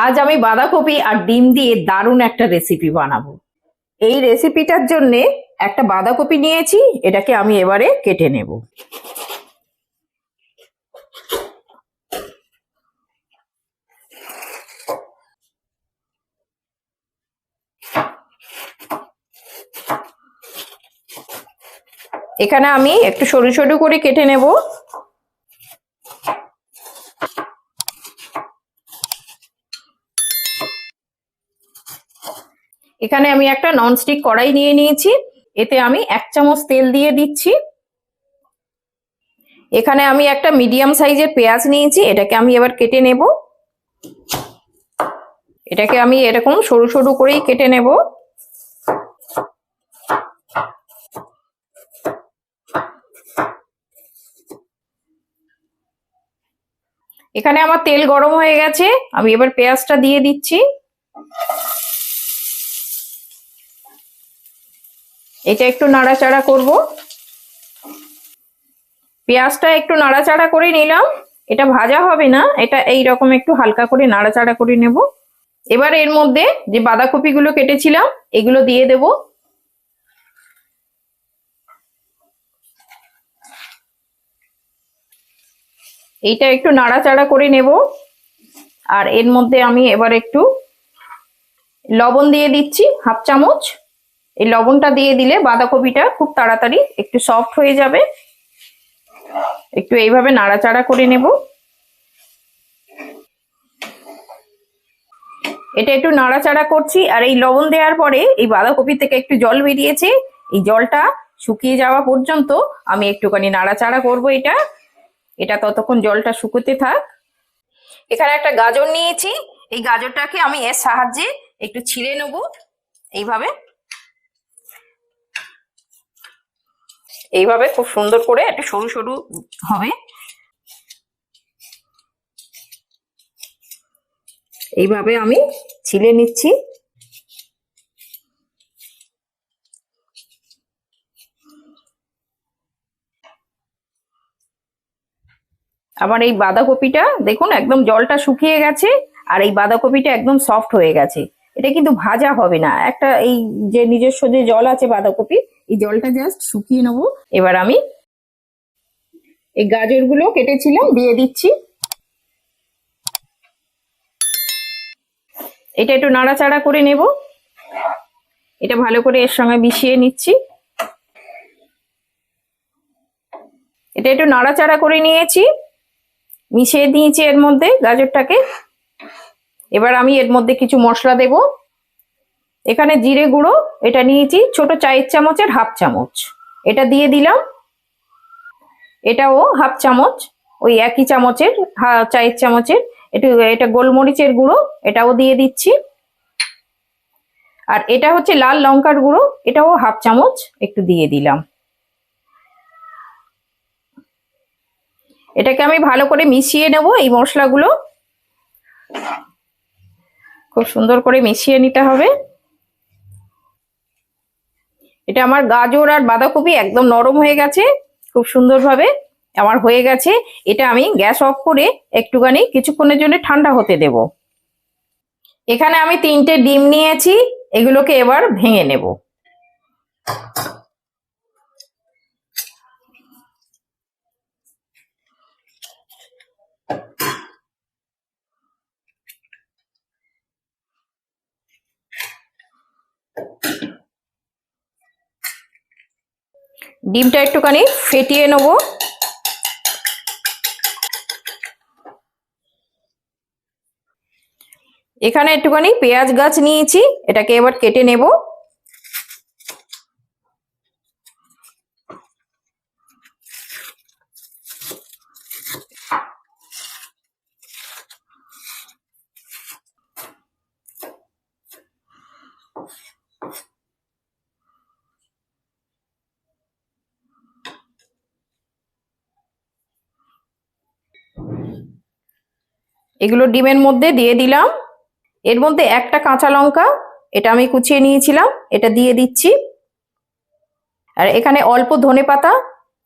আজ আমি বাঁধাকপি আর ডিম দিয়ে দারুণ একটা রেসিপি বানাবো। এই রেসিপিটার জন্য একটা বাঁধাকপি নিয়েছি, এটাকে আমি এবারে কেটে নেব। এখানে আমি একটু সরু সরু করে কেটে নেব। এখানে আমি একটা ননস্টিক কড়াই নিয়ে নিয়েছি, এতে আমি 1 চামচ তেল দিয়ে দিচ্ছি। এখানে আমি একটা মিডিয়াম সাইজের পেঁয়াজ নিয়েছি, এটাকে আমি এবার কেটে নেব। এটাকে আমি এরকম সরু সরু করেই কেটে নেব। এখানে আমার তেল গরম হয়ে গেছে, আমি এবার পেঁয়াজটা দিয়ে দিচ্ছি। এটা একটু নাড়াচাড়া করব। পেঁয়াজটা একটু নাড়াচাড়া করে নিলাম, এটা ভাজা হবে না, এটা এইরকম একটু হালকা করে নাড়াচাড়া করে নেব। এবার এর মধ্যে যে বাঁধাকপিগুলো কেটেছিলাম এগুলো দিয়ে দেব। এইটা একটু নাড়াচাড়া করে নেব। আর এর মধ্যে আমি এবার একটু লবণ দিয়ে দিচ্ছি, 1/2 চামচ। এই লবণটা দিয়ে দিলে বাঁধাকপিটা খুব তাড়াতাড়ি একটু সফট হয়ে যাবে। একটু এইভাবে নাড়াচাড়া করে নেব। এটা একটু নাড়াচাড়া করছি, আর এই লবণ দেওয়ার পরে এই বাঁধাকপি থেকে একটু জল বেরিয়েছে, এই জলটা শুকিয়ে যাওয়া পর্যন্ত আমি একটুখানি নাড়াচাড়া করব। এটা ততক্ষণ জলটা শুকোতে থাক। এখানে একটা গাজর নিয়েছি, এই গাজরটাকে আমি এর সাহায্যে একটু ছিঁড়ে নেব। এইভাবে খুব সুন্দর করে একটু সরু সরু হবে। এইভাবে আমি ছিলে নিচ্ছি। আমার এই বাঁধাকপিটা দেখুন একদম জলটা শুকিয়ে গেছে, আর এই বাঁধাকপিটা একদম সফট হয়ে গেছে। এটা কিন্তু ভাজা হবে না, একটা এই যে নিজস্ব যে জল আছে বাঁধাকপি, এই জলটা জাস্ট শুকিয়ে নেবো। এবার আমি এই গাজরগুলো কেটেছিলাম দিয়ে দিচ্ছি। এটা একটু নাড়াচাড়া করে নেব। এটা ভালো করে এর সঙ্গে মিশিয়ে নিচ্ছি। এটা একটু নাড়াচাড়া করে নিয়েছি, মিশিয়ে দিয়েছি এর মধ্যে গাজরটাকে। এবার আমি এর মধ্যে কিছু মশলা দেব। এখানে জিরে গুঁড়ো এটা নিয়েছি ছোট চায়ের চামচের 1/2 চামচ, এটা দিয়ে দিলাম। এটাও 1/2 চামচ, ওই একই চামচের চায়ের চামচের। এটা গোলমরিচের গুঁড়ো, এটাও দিয়ে দিচ্ছি। আর এটা হচ্ছে লাল লঙ্কার গুঁড়ো, এটাও 1/2 চামচ একটু দিয়ে দিলাম। এটাকে আমি ভালো করে মিশিয়ে নেব। এই মশলাগুলো খুব সুন্দর করে মিশিয়ে নিতে হবে। এটা আমার গাজর আর বাঁধাকপি একদম নরম হয়ে গেছে, খুব সুন্দরভাবে আমার হয়ে গেছে। এটা আমি গ্যাস অফ করে একটুখানি কিছুক্ষণের জন্য ঠান্ডা হতে দেব। এখানে আমি 3টে ডিম নিয়েছি, এগুলোকে এবার ভেঙে নেব। ডিমটা একটুখানি ফেটিয়ে নেব। এখানে একটুখানি পেঁয়াজ গাছ নিয়েছি, এটাকে এবার কেটে নেব। এগুলো ডিমের মধ্যে দিয়ে দিলাম। এর মধ্যে একটা কাঁচা লঙ্কা, এটা আমি কুচিয়ে নিয়েছিলাম, এটা দিয়ে দিচ্ছি। আর এখানে অল্প ধনেপাতা,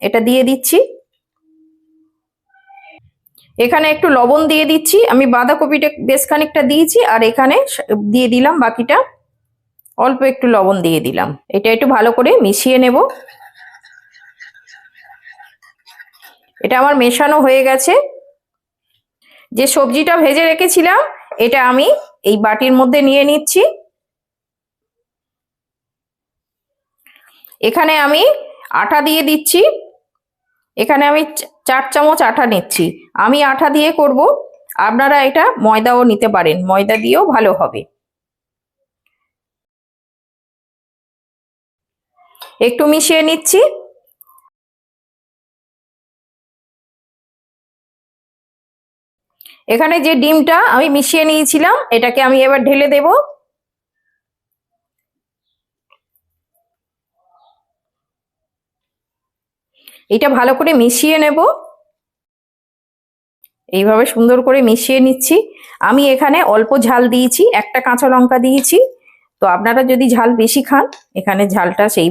এটা দিয়ে দিচ্ছি। এখানে একটু লবণ দিয়ে দিচ্ছি, আমি বাঁধাকপিটা বেশ খানিকটা দিয়েছি আর এখানে দিয়ে দিলাম বাকিটা, অল্প একটু লবণ দিয়ে দিলাম। এটা একটু ভালো করে মিশিয়ে নেব। এটা আমার মেশানো হয়ে গেছে। যে সবজিটা ভেজে রেখেছিলাম এটা আমি এই বাটির মধ্যে নিয়ে নিচ্ছি। এখানে আমি আটা দিয়ে দিচ্ছি। এখানে আমি 4 চামচ আটা নিচ্ছি। আমি আটা দিয়ে করব, আপনারা এটা ময়দাও নিতে পারেন, ময়দা দিয়েও ভালো হবে। একটু মিশিয়ে নিচ্ছি। এখানে যে ডিমটা আমি মিশিয়ে নিয়েছিলাম এটাকে আমি এবার ঢেলে দেব। এটা ভালো করে মিশিয়ে নেব। এইভাবে সুন্দর করে মিশিয়ে নিচ্ছি। আমি এখানে অল্প ঝাল দিয়েছি, একটা কাঁচা লঙ্কা দিয়েছি। তো আপনারা যদি ঝাল বেশি খান এখানে ঝালটা সেই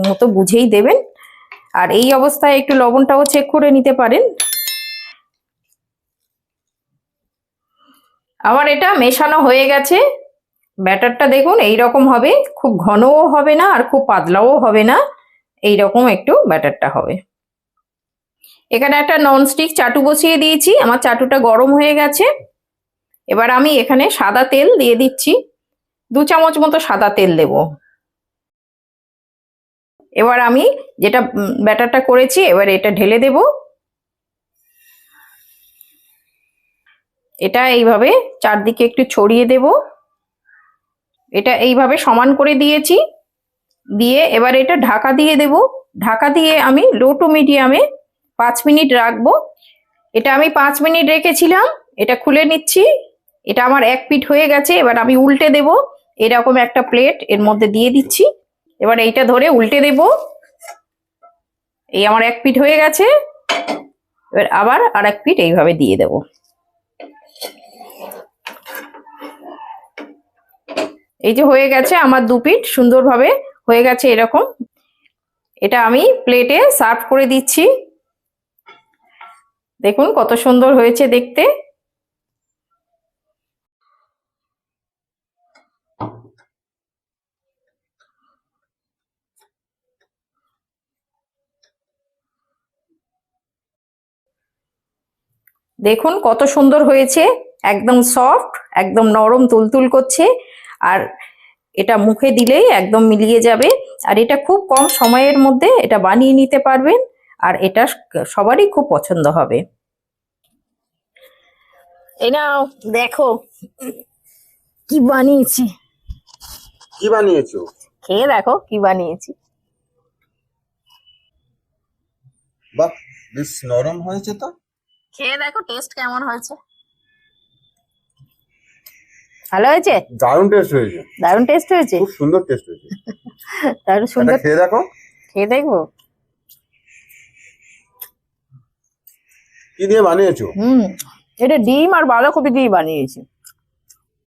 মতো বুঝেই দেবেন। আর এই অবস্থায় একটু লবণটাও চেক করে নিতে পারেন। আমার এটা মেশানো হয়ে গেছে। ব্যাটারটা দেখুন এই রকম হবে, খুব ঘনও হবে না আর খুব পাতলাও হবে না, এই রকম একটু ব্যাটারটা হবে। এখানে একটা ননস্টিক চাটু বসিয়ে দিয়েছি, আমার চাটুটা গরম হয়ে গেছে। এবার আমি এখানে সাদা তেল দিয়ে দিচ্ছি, 2 চামচ মতো সাদা তেল দেব। এবার আমি যেটা ব্যাটারটা করেছি এবার এটা ঢেলে দেব। এটা এইভাবে চারদিকে একটু ছড়িয়ে দেব। এটা এইভাবে সমান করে দিয়েছি, দিয়ে এবার এটা ঢাকা দিয়ে দেব। ঢাকা দিয়ে আমি লো টু মিডিয়ামে 5 মিনিট রাখবো। এটা আমি 5 মিনিট রেখেছিলাম, এটা খুলে নিচ্ছি। এটা আমার এক পিঠ হয়ে গেছে, এবার আমি উল্টে দেব। এরকম একটা প্লেট এর মধ্যে দিয়ে দিচ্ছি, এবার এইটা ধরে উল্টে দেব। এই আমার এক পিঠ হয়ে গেছে, এবার আবার আর এক পিঠ এইভাবে দিয়ে দেব। এই যে হয়ে গেছে আমার 2 পিঠ সুন্দরভাবে হয়ে গেছে এরকম। এটা আমি প্লেটে সার্ভ করে দিচ্ছি। দেখুন কত সুন্দর হয়েছে দেখতে। দেখুন কত সুন্দর হয়েছে, একদম সফট, একদম নরম তুলতুল করছে। আর এটা মুখে দিলেই একদম মিলিয়ে যাবে। আর এটা খুব কম সময়ের মধ্যে এটা বানিয়ে নিতে পারবেন, আর এটা সবারই খুব পছন্দ হবে। এই নাও দেখো কি বানিয়েছি। কি বানিয়েছো? খেয়ে দেখো কি বানিয়েছি। বাহ, বেশ নরম হয়েছে তো। খেয়ে দেখো টেস্ট কেমন হয়েছে। ভালো হয়েছে? দারুণ টেস্ট হয়েছে, দারুণ টেস্ট হয়েছে, খুব সুন্দর টেস্ট হয়েছে। দারুণ এটা সুন্দর। খেয়ে দেখো। খেয়ে দেখবো। কি দিয়ে বানিয়েছো? এটা ডিম আর বাঁধাকপি দিয়ে বানিয়েছি।